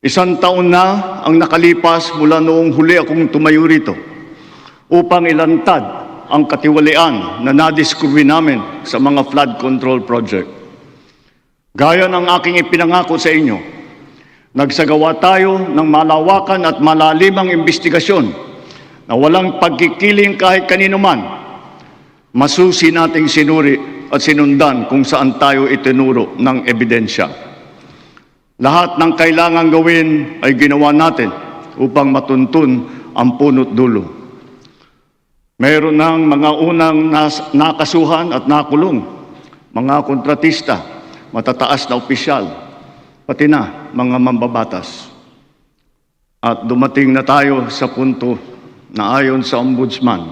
Isang taon na ang nakalipas mula noong huli akong tumayo rito upang ilantad ang katiwalian na nadiskubre namin sa mga flood control project. Gaya ng aking ipinangako sa inyo, nagsagawa tayo ng malawakan at malalimang investigasyon na walang pagkikiling kahit kanino man. Masusi nating sinuri at sinundan kung saan tayo itinuro ng ebidensya. Lahat ng kailangang gawin ay ginawa natin upang matuntun ang punot dulo. Mayroon ng mga unang nakasuhan at nakulong, mga kontratista, matataas na opisyal, pati na mga mambabatas. At dumating na tayo sa punto na ayon sa Ombudsman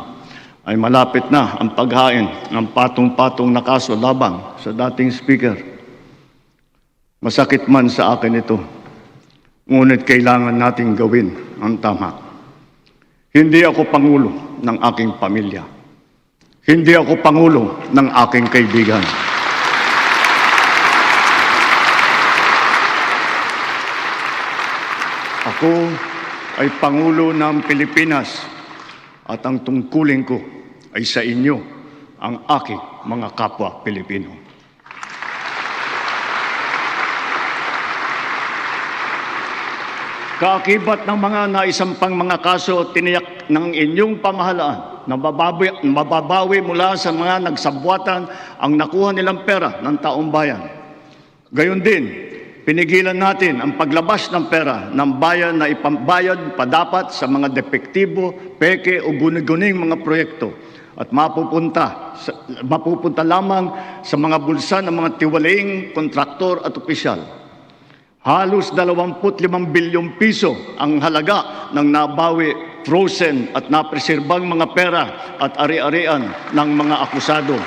ay malapit na ang paghain ng patong-patong na kaso laban sa dating speaker. Masakit man sa akin ito, ngunit kailangan nating gawin ang tama. Hindi ako pangulo ng aking pamilya. Hindi ako pangulo ng aking kaibigan. Ako ay Pangulo ng Pilipinas at ang tungkulin ko ay sa inyo, ang aking mga kapwa Pilipino. Kaakibat ng mga naisampang mga kaso, tiniyak ng inyong pamahalaan na mababawi mula sa mga nagsabwatan ang nakuha nilang pera ng taong bayan. Gayon din, pinigilan natin ang paglabas ng pera ng bayan na ipambayad pa dapat sa mga depektibo, peke o guni-guning mga proyekto at mapupunta lamang sa mga bulsa ng mga tiwalaing kontraktor at opisyal. Halos 25 bilyong piso ang halaga ng nabawi, frozen at napreserbang mga pera at ari-arian ng mga akusado.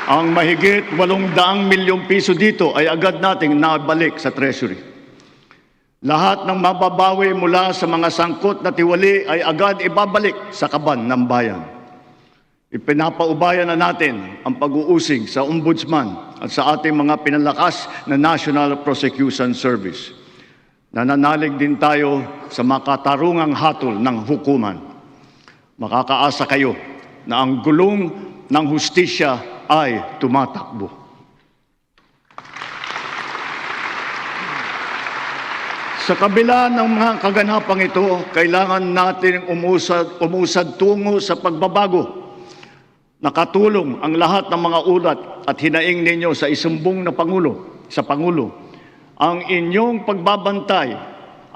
Ang mahigit 800 milyong piso dito ay agad nating nabalik sa Treasury. Lahat ng mababawi mula sa mga sangkot na tiwali ay agad ibabalik sa kaban ng bayan. Ipinapaubayan na natin ang pag-uusig sa Ombudsman at sa ating mga pinalakas na National Prosecution Service. Nananalig din tayo sa makatarungang hatol ng hukuman. Makakaasa kayo na ang gulong ng hustisya ay tumatakbo. Sa kabila ng mga kaganapang ito, kailangan natin umusad tungo sa pagbabago. Nakatulong ang lahat ng mga ulat at hinaing ninyo sa isumbong na Pangulo. Ang inyong pagbabantay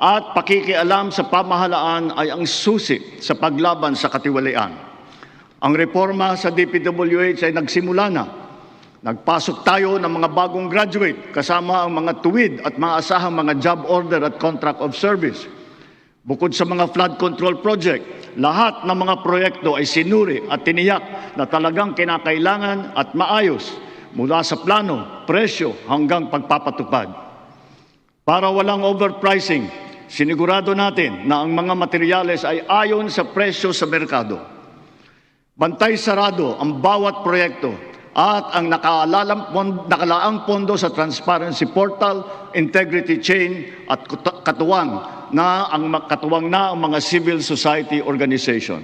at pakikialam sa pamahalaan ay ang susi sa paglaban sa katiwalian. Ang reforma sa DPWH ay nagsimula na. Nagpasok tayo ng mga bagong graduate kasama ang mga tuwid at maasahang mga job order at contract of service. Bukod sa mga flood control project, lahat ng mga proyekto ay sinuri at tiniyak na talagang kinakailangan at maayos mula sa plano, presyo hanggang pagpapatupad. Para walang overpricing, sinigurado natin na ang mga materyales ay ayon sa presyo sa merkado. Bantay sarado ang bawat proyekto at ang nakalaang pondo sa transparency portal, integrity chain at katuwang na ang mga civil society organization.